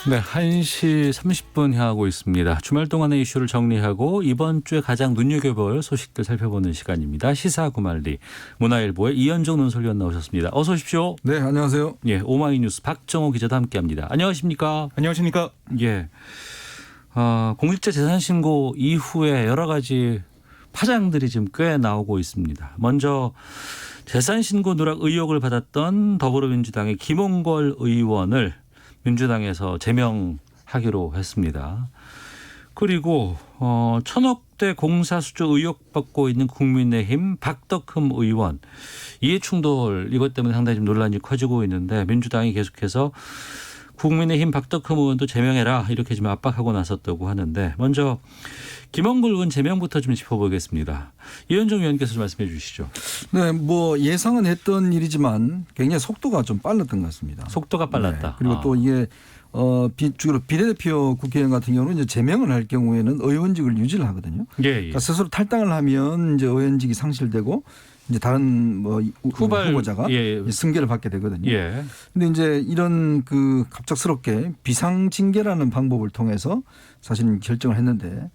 네, 1시 30분 향하고 있습니다. 주말 동안의 이슈를 정리하고 이번 주에 가장 눈여겨볼 소식들 살펴보는 시간입니다. 시사구말리 문화일보의 이현정 논설위원 나오셨습니다. 어서 오십시오. 네, 안녕하세요. 예, 오마이뉴스 박정호 기자도 함께합니다. 안녕하십니까? 안녕하십니까? 예, 공직자 재산 신고 이후에 여러 가지 파장들이 지금 꽤 나오고 있습니다. 먼저 재산 신고 누락 의혹을 받았던 더불어민주당의 김홍걸 의원을 민주당에서 제명하기로 했습니다. 그리고 천억대 공사 수주 의혹 받고 있는 국민의힘 박덕흠 의원 이해충돌 이것 때문에 상당히 좀 논란이 커지고 있는데 민주당이 계속해서 국민의힘 박덕흠 의원도 제명해라 이렇게 좀 압박하고 나섰다고 하는데 먼저 김홍걸 의원 제명부터 좀 짚어보겠습니다. 이현정 위원께서 좀 말씀해 주시죠. 네, 뭐 예상은 했던 일이지만 굉장히 속도가 좀 빨랐던 것 같습니다. 속도가 빨랐다. 네, 그리고 또 이게 주로 비례대표 국회의원 같은 경우는 이제 제명을 할 경우에는 의원직을 유지를 하거든요. 예, 예. 그러니까 스스로 탈당을 하면 이제 의원직이 상실되고 이제 다른 뭐 후보자가 예. 승계를 받게 되거든요. 예. 근데 이제 이런 그 갑작스럽게 비상징계라는 방법을 통해서 사실은 결정을 했는데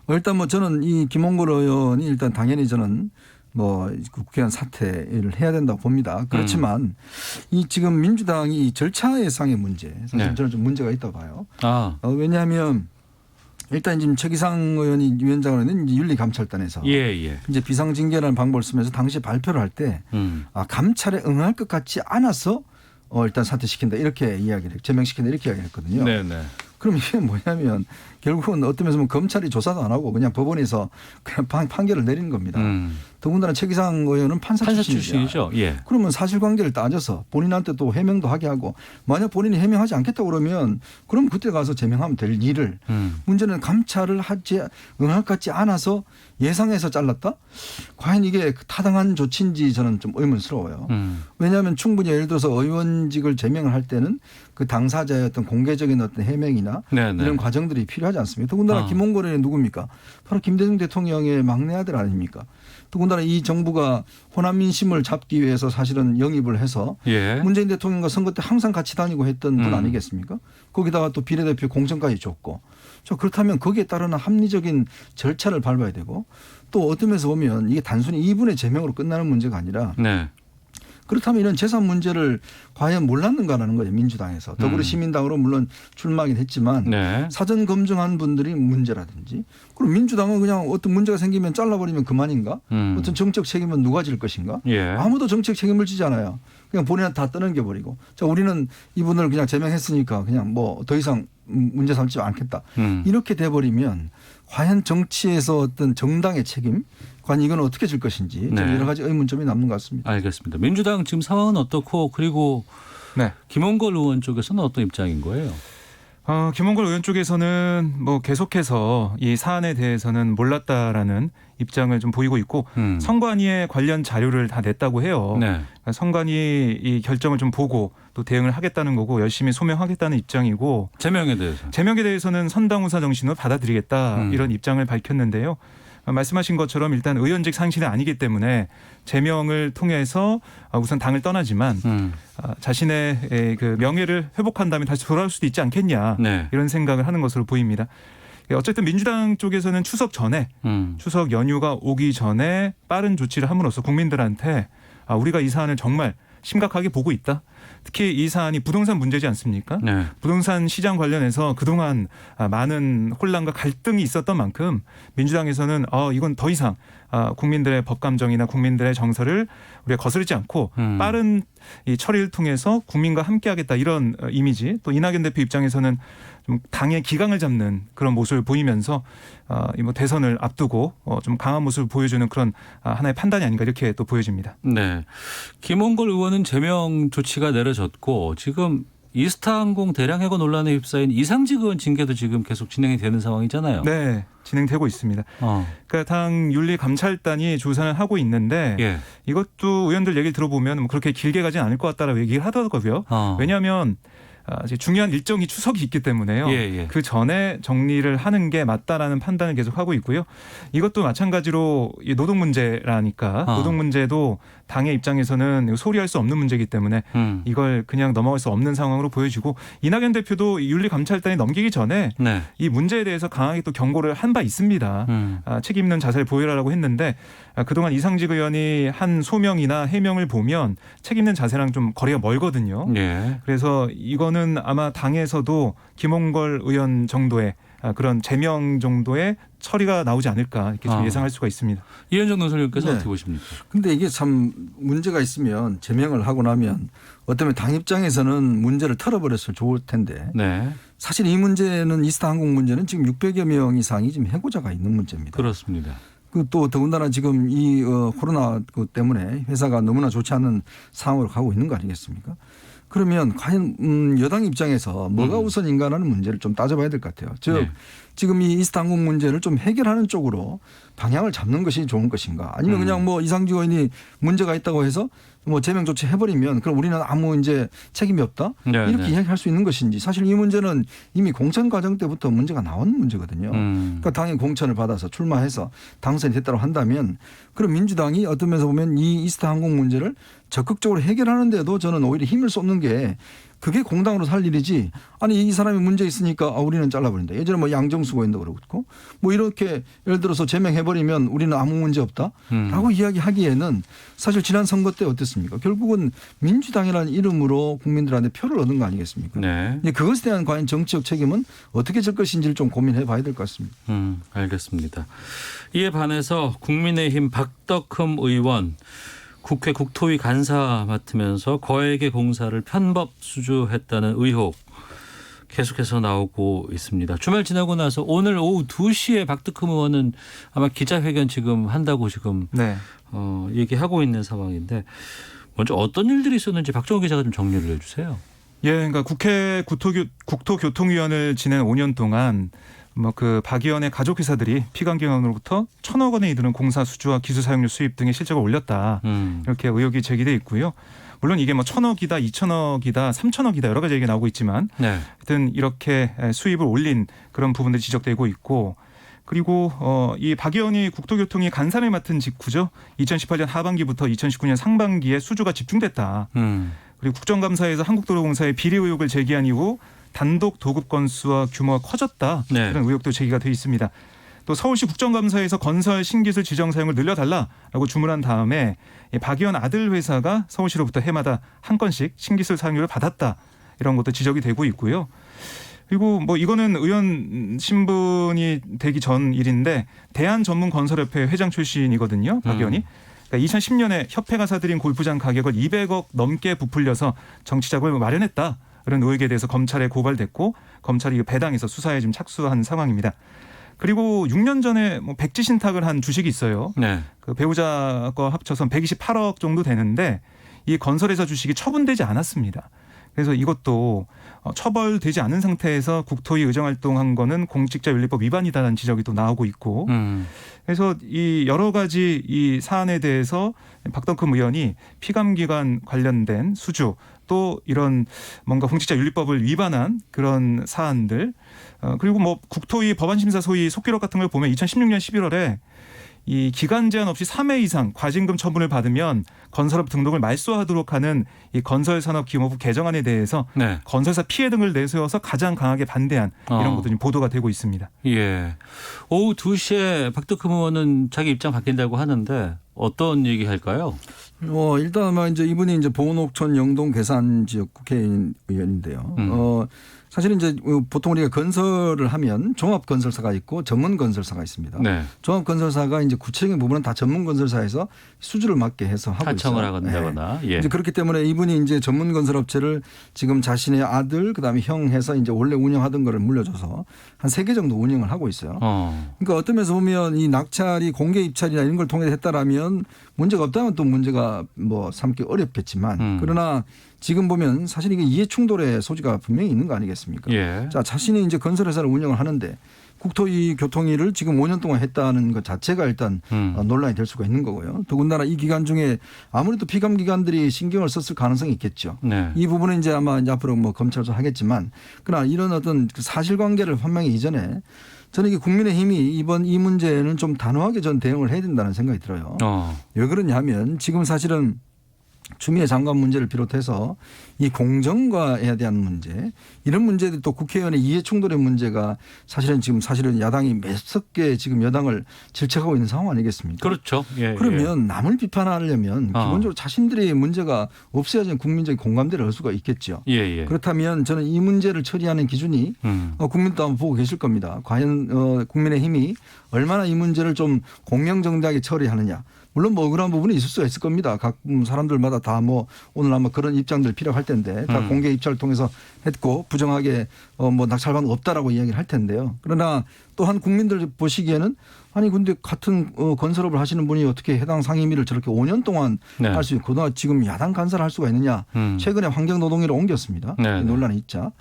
일단 뭐 저는 이 김홍걸 의원이 일단 당연히 저는 뭐 국회의원 사퇴를 해야 된다고 봅니다. 그렇지만 이 지금 민주당이 이 절차상의 문제 사실 네. 저는 좀 문제가 있다고 봐요. 왜냐하면 일단 지금 최기상 의원이 위원장을 했는 윤리감찰단에서 예. 이제 비상징계라는 방법을 쓰면서 당시 발표를 할 때 감찰에 응할 것 같지 않아서 일단 사퇴시킨다 이렇게 이야기를 제명시킨다 이렇게 이야기를 했거든요. 네네. 그럼 이게 뭐냐면 결국은 어떤 면에서 보면 검찰이 조사도 안 하고 그냥 법원에서 그냥 판결을 내리는 겁니다. 더군다나 최기상 의원은 판사 출신이죠. 예. 그러면 사실관계를 따져서 본인한테 또 해명도 하게 하고 만약 본인이 해명하지 않겠다고 그러면 그럼 그때 가서 제명하면 될 일을 문제는 감찰을 응할 것 같지 않아서 예상해서 잘랐다? 과연 이게 타당한 조치인지 저는 좀 의문스러워요. 왜냐하면 충분히 예를 들어서 의원직을 제명을 할 때는 그 당사자의 어떤 공개적인 어떤 해명이나 네네. 이런 과정들이 필요하지 않습니까? 더군다나 김홍걸 의원이 누굽니까? 바로 김대중 대통령의 막내 아들 아닙니까? 더군다나 이 정부가 호남 민심을 잡기 위해서 사실은 영입을 해서 예. 문재인 대통령과 선거 때 항상 같이 다니고 했던 분 아니겠습니까? 거기다가 또 비례대표 공천까지 줬고. 그렇다면 거기에 따르는 합리적인 절차를 밟아야 되고 또 어떤 면에서 보면 이게 단순히 이분의 제명으로 끝나는 문제가 아니라 네. 그렇다면 이런 재산 문제를 과연 몰랐는가라는 거예요. 민주당에서. 더불어시민당으로 물론 출마하긴 했지만 네. 사전 검증한 분들이 문제라든지 그럼 민주당은 그냥 어떤 문제가 생기면 잘라버리면 그만인가? 어떤 정책 책임은 누가 질 것인가? 예. 아무도 정책 책임을 지지 않아요. 그냥 본인한테 다 떠넘겨버리고 자 우리는 이분을 그냥 제명했으니까 그냥 뭐 더 이상 문제 삼지 않겠다. 이렇게 돼버리면 과연 정치에서 어떤 정당의 책임 과연 이건 어떻게 질 것인지 네. 여러 가지 의문점이 남는 것 같습니다. 알겠습니다. 민주당 지금 상황은 어떻고 그리고 네. 김홍걸 의원 쪽에서는 어떤 입장인 거예요? 김홍걸 의원 쪽에서는 뭐 계속해서 이 사안에 대해서는 몰랐다라는 입장을 좀 보이고 있고 선관위에 관련 자료를 다 냈다고 해요. 네. 그러니까 선관위 이 결정을 좀 보고 또 대응을 하겠다는 거고 열심히 소명하겠다는 입장이고 제명에 대해서. 제명에 대해서는 선당우사 정신으로 받아들이겠다 이런 입장을 밝혔는데요. 말씀하신 것처럼 일단 의원직 상실은 아니기 때문에 제명을 통해서 우선 당을 떠나지만 자신의 그 명예를 회복한 다음에 다시 돌아올 수도 있지 않겠냐 네. 이런 생각을 하는 것으로 보입니다. 어쨌든 민주당 쪽에서는 추석 전에 추석 연휴가 오기 전에 빠른 조치를 함으로써 국민들한테 우리가 이 사안을 정말 심각하게 보고 있다. 특히 이 사안이 부동산 문제지 않습니까? 네. 부동산 시장 관련해서 그동안 많은 혼란과 갈등이 있었던 만큼 민주당에서는 이건 더 이상 국민들의 법감정이나 국민들의 정서를 우리가 거스르지 않고 빠른 이 처리를 통해서 국민과 함께하겠다 이런 이미지 또 이낙연 대표 입장에서는 좀 당의 기강을 잡는 그런 모습을 보이면서 뭐 대선을 앞두고 좀 강한 모습을 보여주는 그런 하나의 판단이 아닌가 이렇게 또 보여집니다. 네. 김홍걸 의원은 제명 조치가 내려졌고 지금 이스타항공 대량 해고 논란에 휩싸인 이상직 의원 징계도 지금 계속 진행이 되는 상황이잖아요. 네. 진행되고 있습니다. 그러니까 당 윤리감찰단이 조사를 하고 있는데 예. 이것도 의원들 얘기를 들어보면 그렇게 길게 가진 않을 것 같다라고 얘기를 하더라고요. 왜냐하면 이제 중요한 일정이 추석이 있기 때문에요. 예. 그 전에 정리를 하는 게 맞다라는 판단을 계속 하고 있고요. 이것도 마찬가지로 이 노동 문제라니까 노동 문제도 당의 입장에서는 소리할 수 없는 문제이기 때문에 이걸 그냥 넘어갈 수 없는 상황으로 보여지고 이낙연 대표도 윤리감찰단에 넘기기 전에 네. 이 문제에 대해서 강하게 또 경고를 한 바 있습니다. 책임 있는 자세를 보이라고 했는데 그동안 이상직 의원이 한 소명이나 해명을 보면 책임 있는 자세랑 좀 거리가 멀거든요. 예. 그래서 이거는 아마 당에서도 김홍걸 의원 정도의 그런 제명 정도의 처리가 나오지 않을까 이렇게 좀 예상할 수가 있습니다. 이현정 논설위원께서 네. 어떻게 보십니까? 근데 이게 참 문제가 있으면 제명을 하고 나면 어쩌면 당 입장에서는 문제를 털어버렸으면 좋을 텐데 네. 사실 이 문제는 이스타항공 문제는 지금 600여 명 이상이 지금 해고자가 있는 문제입니다. 그렇습니다. 그 또 더군다나 지금 이 코로나 때문에 회사가 너무나 좋지 않은 상황으로 가고 있는 거 아니겠습니까? 그러면 과연 여당 입장에서 뭐가 우선인가라는 문제를 좀 따져봐야 될 것 같아요. 즉 네. 지금 이 이스타항공 문제를 좀 해결하는 쪽으로 방향을 잡는 것이 좋은 것인가 아니면 그냥 뭐 이상직 의원이 문제가 있다고 해서 뭐 제명 조치 해버리면 그럼 우리는 아무 이제 책임이 없다 네, 이렇게 네. 이야기할 수 있는 것인지 사실 이 문제는 이미 공천 과정 때부터 문제가 나온 문제거든요. 그러니까 당이 공천을 받아서 출마해서 당선이 됐다고 한다면 그럼 민주당이 어떤 면에서 보면 이 이스타항공 문제를 적극적으로 해결하는데도 저는 오히려 힘을 쏟는 게 그게 공당으로 살 일이지. 아니 이 사람이 문제 있으니까 우리는 잘라버린다. 예전에 뭐 양정수 의원도 그렇고 뭐 이렇게 예를 들어서 제명해버리면 우리는 아무 문제 없다라고 이야기하기에는 사실 지난 선거 때 어땠습니까? 결국은 민주당이라는 이름으로 국민들한테 표를 얻은 거 아니겠습니까? 네. 근데 그것에 대한 과연 정치적 책임은 어떻게 질 것인지를 좀 고민해 봐야 될 것 같습니다. 알겠습니다. 이에 반해서 국민의힘 박덕흠 의원 국회 국토위 간사 맡으면서 거액의 공사를 편법 수주했다는 의혹 계속해서 나오고 있습니다. 주말 지나고 나서 오늘 오후 2시에 박덕흠 의원은 아마 기자회견 지금 한다고 지금 네. 얘기하고 있는 상황인데 먼저 어떤 일들이 있었는지 박정호 기자가 좀 정리를 해주세요. 예, 그러니까 국회 국토교통위원을 지낸 5년 동안 뭐 그 박 의원의 가족 회사들이 피감기관으로부터 1,000억 원에 이르는 공사 수주와 기술 사용료 수입 등의 실적을 올렸다. 이렇게 의혹이 제기돼 있고요. 물론 이게 뭐 1,000억이다, 2,000억이다, 3,000억이다 여러 가지 얘기가 나오고 있지만 네. 하여튼 이렇게 수입을 올린 그런 부분들이 지적되고 있고 그리고 이 박 의원이 국토교통위 간사를 맡은 직후죠. 2018년 하반기부터 2019년 상반기에 수주가 집중됐다. 그리고 국정감사에서 한국도로공사의 비리 의혹을 제기한 이후 단독 도급 건수와 규모가 커졌다. 네. 그런 의혹도 제기가 돼 있습니다. 또 서울시 국정감사에서 건설 신기술 지정 사용을 늘려달라라고 주문한 다음에 박 의원 아들 회사가 서울시로부터 해마다 한 건씩 신기술 사용료를 받았다. 이런 것도 지적이 되고 있고요. 그리고 뭐 이거는 의원 신분이 되기 전 일인데 대한전문건설협회 회장 출신이거든요. 박 의원이. 그러니까 2010년에 협회가 사들인 골프장 가격을 200억 넘게 부풀려서 정치자금을 마련했다. 이런 의혹에 대해서 검찰에 고발됐고 검찰이 배당해서 수사에 좀 착수한 상황입니다. 그리고 6년 전에 뭐 백지 신탁을 한 주식이 있어요. 네. 그 배우자가 합쳐서 128억 정도 되는데 이 건설회사 주식이 처분되지 않았습니다. 그래서 이것도 처벌되지 않은 상태에서 국토위 의정활동한 거는 공직자윤리법 위반이다라는 지적이 또 나오고 있고 그래서 이 여러 가지 이 사안에 대해서 박덕흠 의원이 피감기관 관련된 수주 또 이런 뭔가 공직자윤리법을 위반한 그런 사안들 그리고 뭐 국토위 법안심사 소위 속기록 같은 걸 보면 2016년 11월에 이 기간 제한 없이 3회 이상 과징금 처분을 받으면 건설업 등록을 말소하도록 하는 이 건설산업기업법 개정안에 대해서 네. 건설사 피해 등을 내세워서 가장 강하게 반대한 이런 것들이 보도가 되고 있습니다. 예. 오후 2시에 박덕흠 의원은 자기 입장 바뀐다고 하는데 어떤 얘기 할까요? 일단 아마 이제 이분이 이제 봉옥천 영동 괴산 지역 국회의원 의원인데요. 사실 이제 보통 우리가 건설을 하면 종합 건설사가 있고 전문 건설사가 있습니다. 네. 종합 건설사가 이제 구체적인 부분은 다 전문 건설사에서 수주를 맡게 해서 하고 하청을 있어요. 한다거나. 네. 예. 이제 그렇기 때문에 이분이 이제 전문 건설업체를 지금 자신의 아들 그다음에 형 해서 이제 원래 운영하던 거를 물려줘서 한 3개 정도 운영을 하고 있어요. 그러니까 어떤 면에서 보면 이 낙찰이 공개 입찰이나 이런 걸 통해 했다라면 문제가 없다면 또 문제가 뭐 삼기 어렵겠지만 그러나 지금 보면 사실 이게 이해 충돌의 소지가 분명히 있는 거 아니겠습니까? 예. 자, 자신이 이제 건설회사를 운영을 하는데 국토위 교통위를 지금 5년 동안 했다는 것 자체가 일단 논란이 될 수가 있는 거고요. 더군다나 이 기간 중에 아무래도 피감 기관들이 신경을 썼을 가능성이 있겠죠. 네. 이 부분은 이제 아마 이제 앞으로 뭐 검찰도 하겠지만 그러나 이런 어떤 사실관계를 판명하기 이전에 저는 이게 국민의힘이 이번 이 문제는 좀 단호하게 전 대응을 해야 된다는 생각이 들어요. 왜 그러냐면 지금 사실은 추미애 장관 문제를 비롯해서 이 공정과에 대한 문제 이런 문제들이 또 국회의원의 이해 충돌의 문제가 사실은 야당이 매섭게 지금 여당을 질책하고 있는 상황 아니겠습니까? 그렇죠. 예, 그러면 남을 비판하려면 기본적으로 자신들의 문제가 없어야지 국민적인 공감대를 얻을 수가 있겠죠. 예. 그렇다면 저는 이 문제를 처리하는 기준이 국민도 한번 보고 계실 겁니다. 과연 국민의힘이 얼마나 이 문제를 좀 공명정대하게 처리하느냐. 물론 뭐 억울한 부분이 있을 수가 있을 겁니다. 각 사람들마다 다 뭐 오늘 아마 그런 입장들 필요할 텐데 다 공개 입찰을 통해서 했고 부정하게 뭐 낙찰받은 거 없다라고 이야기를 할 텐데요. 그러나 또한 국민들 보시기에는 아니 근데 같은 건설업을 하시는 분이 어떻게 해당 상임위를 저렇게 5년 동안 할 수 있고 지금 야당 간사를 할 수가 있느냐. 최근에 환경노동위로 옮겼습니다. 논란이 있자.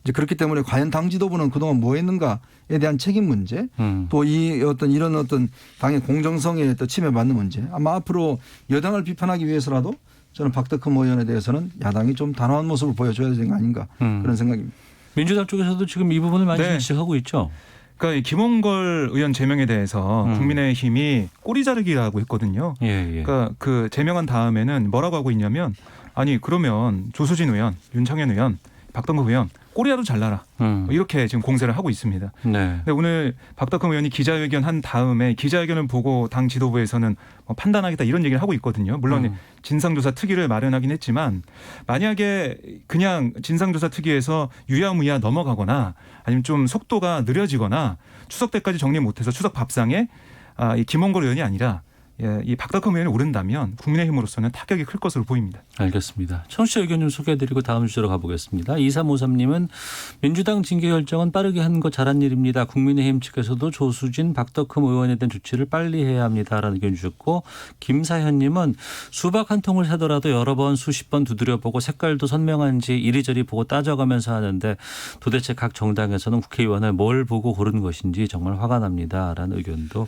이제 그렇기 때문에 과연 당 지도부는 그동안 뭐 했는가에 대한 책임 문제 또 이런 어떤 당의 공정성에 또 침해받는 문제 아마 앞으로 여당을 비판하기 위해서라도 저는 박덕흠 의원에 대해서는 야당이 좀 단호한 모습을 보여줘야 되는 거 아닌가 그런 생각입니다. 민주당 쪽에서도 지금 이 부분을 많이 지적하고 있죠. 그러니까 이 김홍걸 의원 제명에 대해서 국민의힘이 꼬리 자르기라고 했거든요. 그러니까 그 제명한 다음에는 뭐라고 하고 있냐면 아니 그러면 조수진 의원, 윤창현 의원, 박덕흠 의원 꼬리라도 잘라라. 이렇게 지금 공세를 하고 있습니다. 근데 오늘 박덕흠 의원이 기자회견 한 다음에 기자회견을 보고 당 지도부에서는 판단하겠다 이런 얘기를 하고 있거든요. 물론 진상조사 특위를 마련하긴 했지만 만약에 그냥 진상조사 특위에서 유야무야 넘어가거나 아니면 좀 속도가 느려지거나 추석 때까지 정리 못해서 추석 밥상에 이 김홍걸 의원이 아니라 이 박덕흠 의원이 오른다면 국민의힘으로서는 타격이 클 것으로 보입니다. 알겠습니다. 청취자 의견 좀 소개해드리고 다음 주제로 가보겠습니다. 2353님은 민주당 징계 결정은 빠르게 한 거 잘한 일입니다. 국민의힘 측에서도 조수진, 박덕흠 의원에 대한 조치를 빨리 해야 합니다라는 의견 주셨고 김사현님은 수박 한 통을 사더라도 여러 번 수십 번 두드려보고 색깔도 선명한지 이리저리 보고 따져가면서 하는데 도대체 각 정당에서는 국회의원을 뭘 보고 고른 것인지 정말 화가 납니다라는 의견도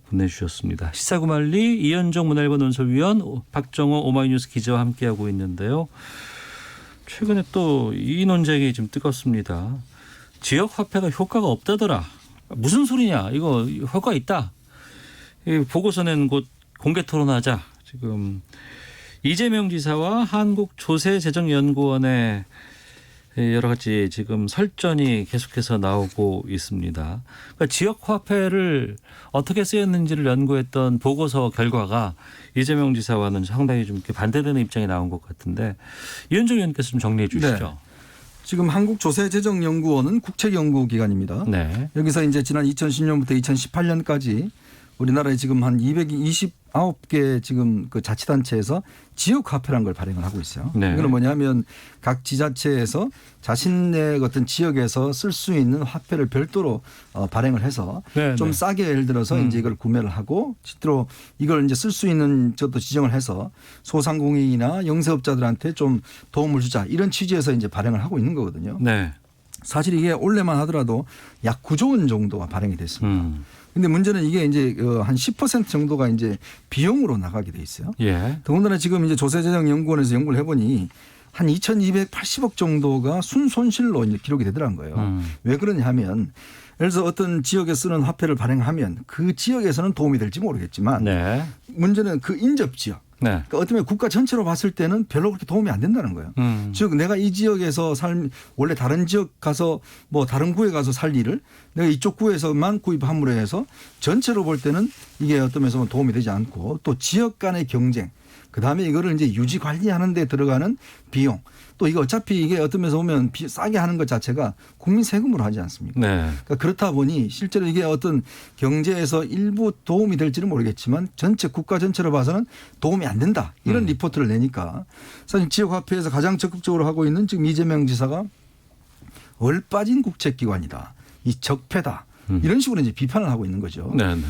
보내주셨습니다. 시사구말리 이현정 문화일보 논설위원 박정호 오마이뉴스 기자와 함께하고 있는데요. 최근에 또 이 논쟁이 좀 뜨겁습니다. 지역화폐가 효과가 없다더라. 무슨 소리냐. 이거 효과 있다. 보고서 낸 곳 공개 토론하자. 지금 이재명 지사와 한국조세재정연구원의 여러 가지 지금 설전이 계속해서 나오고 있습니다. 그러니까 지역 화폐를 어떻게 쓰였는지를 연구했던 보고서 결과가 이재명 지사와는 상당히 좀 이렇게 반대되는 입장이 나온 것 같은데 이현정 의원께서 좀 정리해 주시죠. 네. 지금 한국조세재정연구원은 국책연구기관입니다. 여기서 이제 지난 2010년부터 2018년까지 우리나라에 지금 한 229개 지금 그 자치단체에서 지역화폐라는 걸 발행을 하고 있어요. 이건 뭐냐면 각 지자체에서 자신의 어떤 지역에서 쓸 수 있는 화폐를 별도로 발행을 해서 좀 싸게 예를 들어서 이제 이걸 구매를 하고 실제로 이걸 이제 쓸 수 있는 저도 지정을 해서 소상공인이나 영세업자들한테 좀 도움을 주자 이런 취지에서 이제 발행을 하고 있는 거거든요. 사실 이게 올해만 하더라도 약 9조 원 정도가 발행이 됐습니다. 근데 문제는 이게 이제 한 10% 정도가 이제 비용으로 나가게 돼 있어요. 더군다나 지금 이제 조세재정연구원에서 연구를 해보니 한 2,280억 정도가 순손실로 이제 기록이 되더라는 거예요. 왜 그러냐 하면 예를 들어서 어떤 지역에 쓰는 화폐를 발행하면 그 지역에서는 도움이 될지 모르겠지만 문제는 그 인접 지역. 그러니까 어쩌면 국가 전체로 봤을 때는 별로 그렇게 도움이 안 된다는 거예요. 즉 내가 이 지역에서 원래 다른 지역 가서 뭐 다른 구에 가서 살 일을 내가 이쪽 구에서만 구입함으로 해서 전체로 볼 때는 이게 어떤 면에서 도움이 되지 않고 또 지역 간의 경쟁 그다음에 이거를 이제 유지 관리하는 데 들어가는 비용 또 이거 어차피 이게 어떤 면에서 보면 싸게 하는 것 자체가 국민 세금으로 하지 않습니까? 그러니까 그렇다 보니 실제로 이게 어떤 경제에서 일부 도움이 될지는 모르겠지만 전체 국가 전체로 봐서는 도움이 안 된다. 이런 리포트를 내니까 사실 지역화폐에서 가장 적극적으로 하고 있는 지금 이재명 지사가 얼빠진 국책기관이다. 이 적폐다. 이런 식으로 이제 비판을 하고 있는 거죠. 네. 네.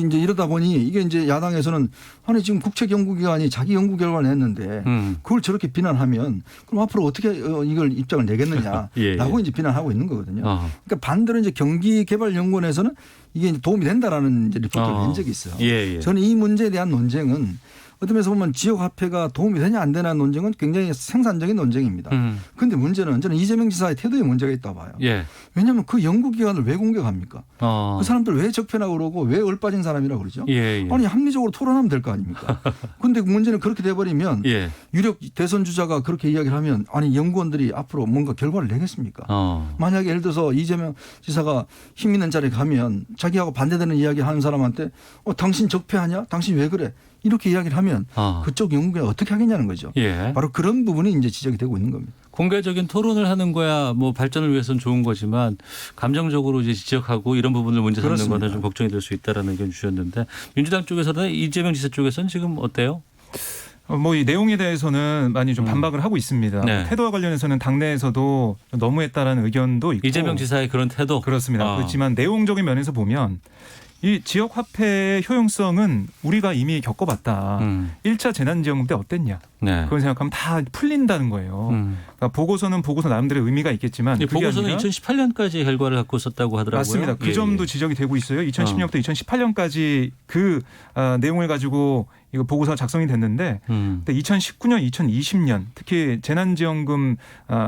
이제 이러다 보니 이게 이제 야당에서는 아니 지금 국책연구기관이 자기 연구 결과를 냈는데 그걸 저렇게 비난하면 그럼 앞으로 어떻게 이걸 입장을 내겠느냐라고 예, 예. 이제 비난하고 있는 거거든요. 그러니까 반대로 이제 경기개발연구원에서는 이게 이제 도움이 된다라는 이제 리포트를 낸 적이 있어요. 예, 예. 저는 이 문제에 대한 논쟁은 어떤 면에서 보면 지역화폐가 도움이 되냐 안 되냐는 논쟁은 굉장히 생산적인 논쟁입니다. 그런데 문제는 저는 이재명 지사의 태도에 문제가 있다고 봐요. 예. 왜냐하면 그 연구기관을 왜 공격합니까? 그 사람들 왜 적폐라고 그러고 왜 얼빠진 사람이라고 그러죠? 예, 예. 아니 합리적으로 토론하면 될 거 아닙니까? 그런데 문제는 그렇게 돼버리면 예. 유력 대선 주자가 그렇게 이야기를 하면 아니 연구원들이 앞으로 뭔가 결과를 내겠습니까? 만약에 예를 들어서 이재명 지사가 힘 있는 자리에 가면 자기하고 반대되는 이야기 하는 사람한테 당신 적폐하냐? 당신 왜 그래? 이렇게 이야기를 하면 그쪽 연구가 어떻게 하겠냐는 거죠. 예. 바로 그런 부분이 이제 지적이 되고 있는 겁니다. 공개적인 토론을 하는 거야 뭐 발전을 위해서는 좋은 거지만 감정적으로 이제 지적하고 이런 부분을 문제 삼는 그렇습니다. 거는 좀 걱정이 될 수 있다라는 의견 주셨는데 민주당 쪽에서는 이재명 지사 쪽에서는 지금 어때요? 뭐 이 내용에 대해서는 많이 좀 반박을 하고 있습니다. 네. 태도와 관련해서는 당내에서도 너무했다라는 의견도 있고 이재명 지사의 그런 태도. 그렇습니다. 그렇지만 내용적인 면에서 보면 이 지역 화폐의 효용성은 우리가 이미 겪어봤다. 1차 재난지원금 때 어땠냐? 네. 그건 생각하면 다 풀린다는 거예요. 그러니까 보고서는 보고서 나름대로의 의미가 있겠지만 이 그게 보고서는 아니라 2018년까지 결과를 갖고 있었다고 하더라고요. 맞습니다. 그 예, 점도 예. 지적이 되고 있어요. 2016년부터 2018년까지 그 내용을 가지고 이거 보고서가 작성이 됐는데 근데 2019년, 2020년 특히 재난지원금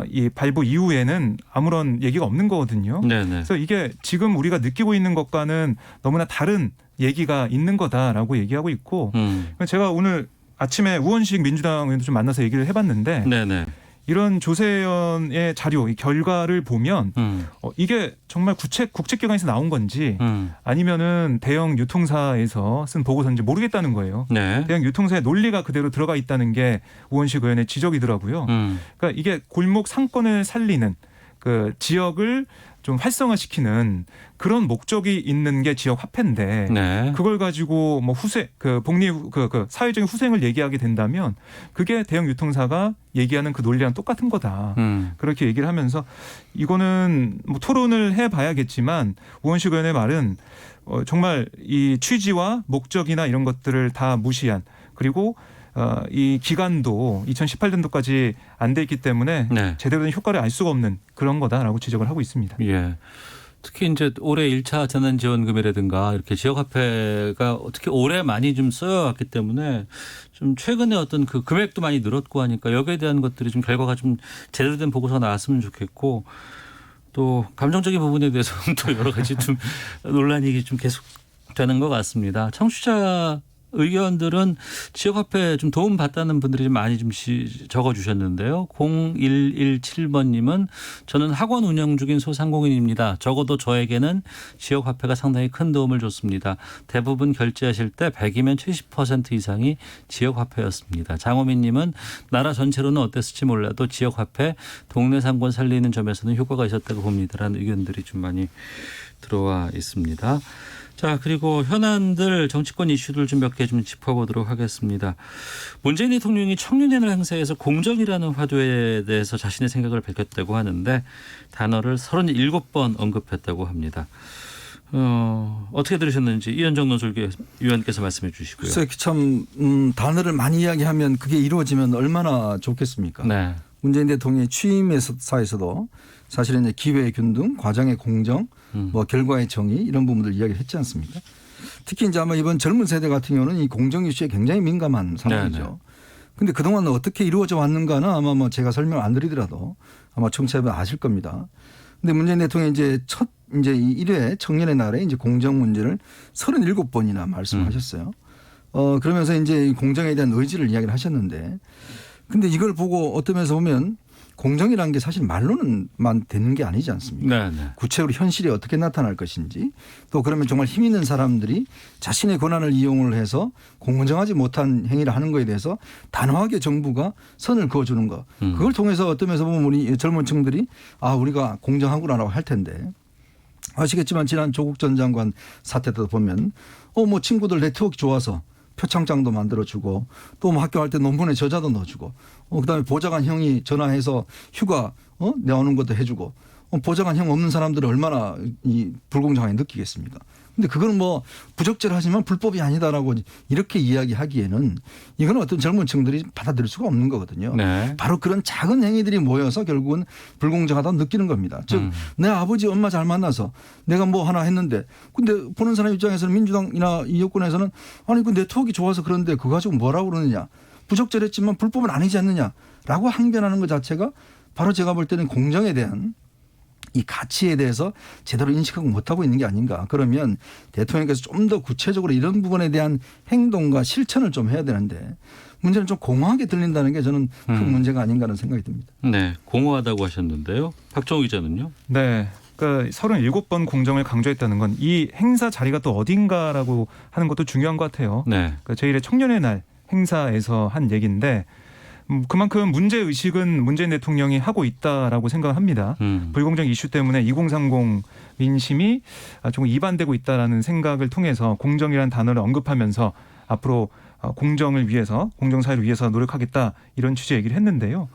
이 발부 이후에는 아무런 얘기가 없는 거거든요. 네네. 그래서 이게 지금 우리가 느끼고 있는 것과는 너무나 다른 얘기가 있는 거다라고 얘기하고 있고 제가 오늘 아침에 우원식 민주당 의원도 좀 만나서 얘기를 해봤는데 네네. 이런 조세연의 자료, 이 결과를 보면 이게 정말 국책기관에서 나온 건지 아니면은 대형 유통사에서 쓴 보고서인지 모르겠다는 거예요. 네. 대형 유통사의 논리가 그대로 들어가 있다는 게 우원식 의원의 지적이더라고요. 그러니까 이게 골목 상권을 살리는 그 지역을 좀 활성화시키는 그런 목적이 있는 게 지역 화폐인데 네. 그걸 가지고 뭐 복리 그 사회적인 후생을 얘기하게 된다면 그게 대형 유통사가 얘기하는 그 논리랑 똑같은 거다. 그렇게 얘기를 하면서 이거는 뭐 토론을 해봐야겠지만 우원식 의원의 말은 정말 이 취지와 목적이나 이런 것들을 다 무시한 그리고 이 기간도 2018년도까지 안 돼 있기 때문에 네. 제대로 된 효과를 알 수가 없는 그런 거다라고 지적을 하고 있습니다. 예. 특히 이제 올해 1차 재난지원금이라든가 이렇게 지역화폐가 어떻게 올해 많이 좀 쓰여왔기 때문에 좀 최근에 어떤 그 금액도 많이 늘었고 하니까 여기에 대한 것들이 좀 결과가 좀 제대로 된 보고서가 나왔으면 좋겠고 또 감정적인 부분에 대해서는 또 여러 가지 좀 논란이 좀 계속 되는 것 같습니다. 청취자 의견들은 지역화폐 좀 도움 받다는 분들이 좀 많이 좀 적어주셨는데요. 0117번님은 저는 학원 운영 중인 소상공인입니다. 적어도 저에게는 지역화폐가 상당히 큰 도움을 줬습니다. 대부분 결제하실 때 100이면 70% 이상이 지역화폐였습니다. 장호민님은 나라 전체로는 어땠을지 몰라도 지역화폐 동네 상권 살리는 점에서는 효과가 있었다고 봅니다라는 의견들이 좀 많이 들어와 있습니다. 자, 그리고 현안들 정치권 이슈들 좀 몇 개 좀 짚어보도록 하겠습니다. 문재인 대통령이 청년연합 행사에서 공정이라는 화두에 대해서 자신의 생각을 밝혔다고 하는데 단어를 37번 언급했다고 합니다. 어떻게 들으셨는지 이현정 논설위원께서 말씀해 주시고요. 글쎄 참 단어를 많이 이야기하면 그게 이루어지면 얼마나 좋겠습니까? 네. 문재인 대통령의 취임사에서도 사실은 이제 기회의 균등, 과정의 공정, 뭐 결과의 정의 이런 부분들 이야기를 했지 않습니까? 특히 이제 아마 이번 젊은 세대 같은 경우는 이 공정 이슈에 굉장히 민감한 상황이죠. 그런데 그동안 어떻게 이루어져 왔는가는 아마 뭐 제가 설명 안 드리더라도 아마 청취자분 아실 겁니다. 근데 문재인 대통령이 이제 이제 1회 청년의 날에 이제 공정 문제를 37번이나 말씀하셨어요. 그러면서 이제 공정에 대한 의지를 이야기를 하셨는데 근데 이걸 보고 어떤 면에서 보면 공정이라는 게 사실 말로는만 되는 게 아니지 않습니까? 네. 구체적으로 현실이 어떻게 나타날 것인지 또 그러면 정말 힘 있는 사람들이 자신의 권한을 이용을 해서 공정하지 못한 행위를 하는 거에 대해서 단호하게 정부가 선을 그어주는 거. 그걸 통해서 어떤 면에서 보면 우리 젊은 층들이 우리가 공정하구나라고 할 텐데 아시겠지만 지난 조국 전 장관 사태 때도 보면 뭐 친구들 네트워크 좋아서 표창장도 만들어주고 또 뭐 학교 갈 때 논문에 저자도 넣어주고 그다음에 보좌관 형이 전화해서 휴가 내오는 것도 해주고 보좌관형 없는 사람들은 얼마나 이 불공정하게 느끼겠습니까? 근데 그건 뭐 부적절하지만 불법이 아니다라고 이렇게 이야기하기에는 이건 어떤 젊은 층들이 받아들일 수가 없는 거거든요. 네. 바로 그런 작은 행위들이 모여서 결국은 불공정하다고 느끼는 겁니다. 즉 내 아버지 엄마 잘 만나서 내가 뭐 하나 했는데 근데 보는 사람 입장에서는 민주당이나 이 여권에서는 아니 그 네트워크가 좋아서 그런데 그거 가지고 뭐라고 그러느냐. 부적절했지만 불법은 아니지 않느냐라고 항변하는 것 자체가 바로 제가 볼 때는 공정에 대한 이 가치에 대해서 제대로 인식하고 못하고 있는 게 아닌가. 그러면 대통령께서 좀 더 구체적으로 이런 부분에 대한 행동과 실천을 좀 해야 되는데 문제는 좀 공허하게 들린다는 게 저는 큰 문제가 아닌가 하는 생각이 듭니다. 네, 공허하다고 하셨는데요. 박정우 기자는요? 네. 그러니까 37번 공정을 강조했다는 건 이 행사 자리가 또 어딘가라고 하는 것도 중요한 것 같아요. 네. 그러니까 제1회 청년의 날 행사에서 한 얘기인데 그만큼 문제의식은 문재인 대통령이 하고 있다라고 생각합니다. 불공정 이슈 때문에 2030 민심이 조금 이반되고 있다라는 생각을 통해서 공정이라는 단어를 언급하면서 앞으로 공정을 위해서 공정사회를 위해서 노력하겠다 이런 취지의 얘기를 했는데요.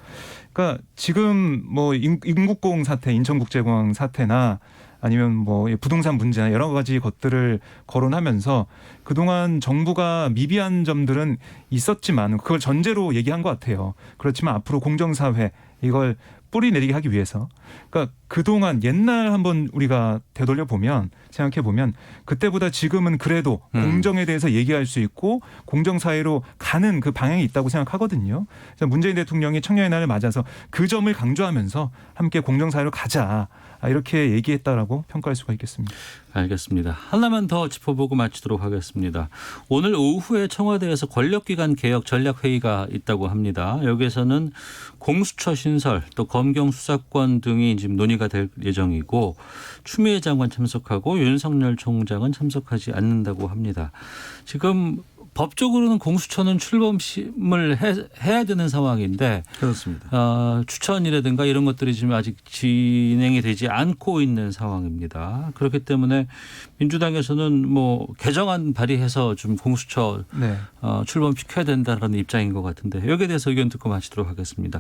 그러니까 지금 뭐 인국공 사태, 인천국제공항 사태나 아니면 뭐 부동산 문제나 여러 가지 것들을 거론하면서 그동안 정부가 미비한 점들은 있었지만 그걸 전제로 얘기한 것 같아요. 그렇지만 앞으로 공정사회 이걸 뿌리 내리게 하기 위해서 그러니까 그동안 옛날 한번 우리가 되돌려 보면 생각해 보면 그때보다 지금은 그래도 공정에 대해서 얘기할 수 있고 공정사회로 가는 그 방향이 있다고 생각하거든요. 그래서 문재인 대통령이 청년의 날을 맞아서 그 점을 강조하면서 함께 공정사회로 가자 이렇게 얘기했다라고 평가할 수가 있겠습니다. 알겠습니다. 하나만 더 짚어보고 마치도록 하겠습니다. 오늘 오후에 청와대에서 권력기관 개혁 전략회의가 있다고 합니다. 여기에서는 공수처 신설 또 검경 수사권 등이 지금 논의가 될 예정이고 추미애 장관 참석하고 윤석열 총장은 참석하지 않는다고 합니다. 지금 법적으로는 공수처는 출범을 해야 되는 상황인데 그렇습니다. 추천이라든가 이런 것들이 지금 아직 진행이 되지 않고 있는 상황입니다. 그렇기 때문에 민주당에서는 뭐 개정안 발의해서 좀 공수처 네. 출범시켜야 된다는 입장인 것 같은데 여기에 대해서 의견 듣고 마치도록 하겠습니다.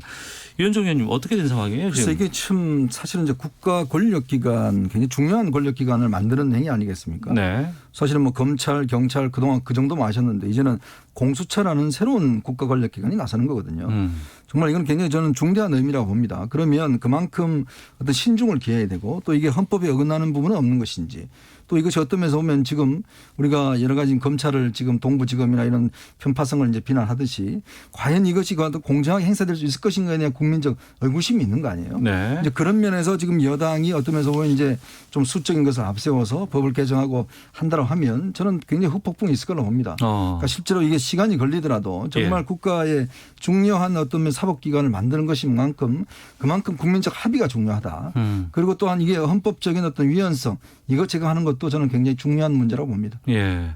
유현종 의원님 어떻게 된 상황이에요? 그래서 이게 참 사실은 이제 국가 권력기관 굉장히 중요한 권력기관을 만드는 행위 아니겠습니까? 네. 사실은 뭐 검찰, 경찰 그동안 그 정도만 하셨는데 이제는 공수처라는 새로운 국가 권력기관이 나서는 거거든요. 정말 이건 굉장히 저는 중대한 의미라고 봅니다. 그러면 그만큼 어떤 신중을 기해야 되고 또 이게 헌법에 어긋나는 부분은 없는 것인지 또 이것이 어떤 면에서 보면 지금 우리가 여러 가지 검찰을 지금 동부지검이나 이런 편파성을 이제 비난하듯이 과연 이것이 공정하게 행사될 수 있을 것인가에 대한 국민적 의구심이 있는 거 아니에요. 네. 이제 그런 면에서 지금 여당이 어떤 면에서 보면 이제 좀 수적인 것을 앞세워서 법을 개정하고 한다고 하면 저는 굉장히 후폭풍이 있을 거라고 봅니다. 그러니까 실제로 이게 시간이 걸리더라도 정말 국가의 중요한 어떤 면 사법기관을 만드는 것인 만큼 그만큼 국민적 합의가 중요하다. 그리고 또한 이게 헌법적인 어떤 유연성 이거 제가 하는 것도 저는 굉장히 중요한 문제라고 봅니다. 예.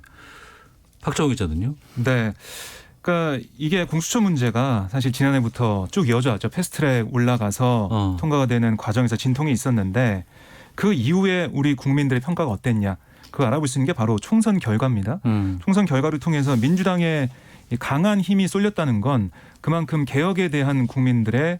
박정우 기자는요? 네. 그러니까 이게 공수처 문제가 사실 지난해부터 쭉 이어져 왔죠. 패스트트랙 올라가서 통과가 되는 과정에서 진통이 있었는데 그 이후에 우리 국민들의 평가가 어땠냐. 그거 알아볼 수 있는 게 바로 총선 결과입니다. 총선 결과를 통해서 민주당의 강한 힘이 쏠렸다는 건 그만큼 개혁에 대한 국민들의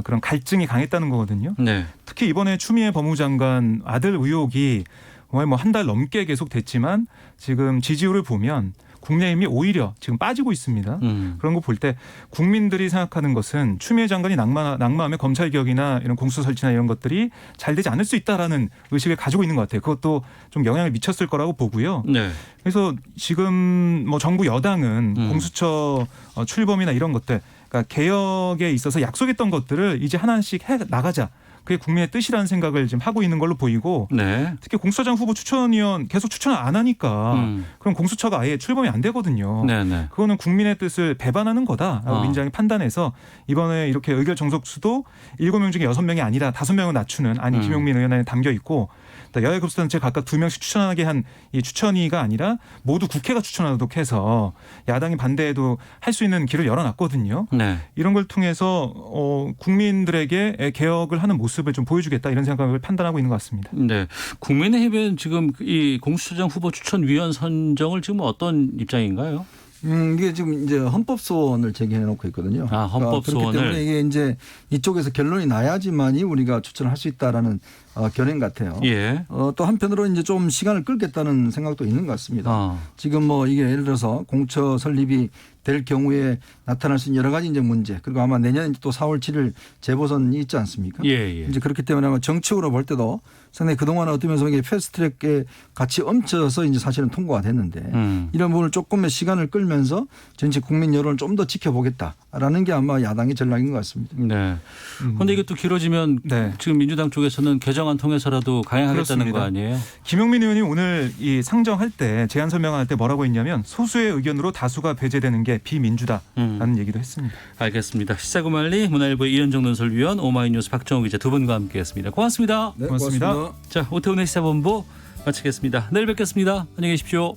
그런 갈증이 강했다는 거거든요. 네. 특히 이번에 추미애 법무장관 아들 의혹이 정말 뭐 한 달 넘게 계속됐지만 지금 지지율을 보면 국민의힘이 오히려 지금 빠지고 있습니다. 그런 거 볼 때 국민들이 생각하는 것은 추미애 장관이 낙마하면 검찰개혁이나 이런 공수처 설치나 이런 것들이 잘 되지 않을 수 있다라는 의식을 가지고 있는 것 같아요. 그것도 좀 영향을 미쳤을 거라고 보고요. 네. 그래서 지금 뭐 정부 여당은 공수처 출범이나 이런 것들 그러니까 개혁에 있어서 약속했던 것들을 이제 하나씩 해 나가자. 그게 국민의 뜻이라는 생각을 지금 하고 있는 걸로 보이고 네. 특히 공수처장 후보 추천위원 계속 추천을 안 하니까 그럼 공수처가 아예 출범이 안 되거든요. 네네. 그거는 국민의 뜻을 배반하는 거다라고 민주당이 판단해서 이번에 이렇게 의결 정석수도 7명 중에 6명이 아니라 5명을 낮추는 안이 김용민 의원 안에 담겨 있고 여야 교섭단체 각각 2명씩 추천하게 한 이 추천위가 아니라 모두 국회가 추천하도록 해서 야당이 반대해도 할 수 있는 길을 열어놨거든요. 네. 이런 걸 통해서 국민들에게 개혁을 하는 모습을 좀 보여주겠다 이런 생각을 판단하고 있는 것 같습니다. 네. 국민의힘은 지금 이 공수처장 후보 추천위원 선정을 지금 어떤 입장인가요? 이게 지금 이제 헌법소원을 제기해 놓고 있거든요. 아, 헌법소원을. 그렇기 때문에 이게 이제 이쪽에서 결론이 나야지만이 우리가 추천을 할 수 있다라는 견해 같아요. 예. 또 한편으로 이제 좀 시간을 끌겠다는 생각도 있는 것 같습니다. 지금 뭐 이게 예를 들어서 공처 설립이 될 경우에 나타날 수 있는 여러 가지 이제 문제, 그리고 아마 내년 또 4월 7일 재보선이 있지 않습니까? 예. 이제 그렇기 때문에 아마 정치적으로 볼 때도 상당히 그동안 어떤 면에서 이게 패스트트랙에 같이 얹혀서 이제 사실은 통과가 됐는데 이런 부분을 조금의 시간을 끌면서 전체 국민 여론을 좀 더 지켜보겠다라는 게 아마 야당의 전략인 것 같습니다. 네. 그런데 이게 또 길어지면 네. 지금 민주당 쪽에서는 개정안 통해서라도 강행하겠다는 그렇습니다. 거 아니에요? 김용민 의원이 오늘 이 상정할 때 제안 설명할 때 뭐라고 했냐면 소수의 의견으로 다수가 배제되는 게 비민주다라는 얘기도 했습니다. 알겠습니다. 시사구말리 문화일보의 이현정 논설위원, 오마이뉴스 박정우 기자 두 분과 함께했습니다. 고맙습니다. 네, 고맙습니다. 고맙습니다. 자, 오태훈의 시사본부 마치겠습니다. 내일 뵙겠습니다. 안녕히 계십시오.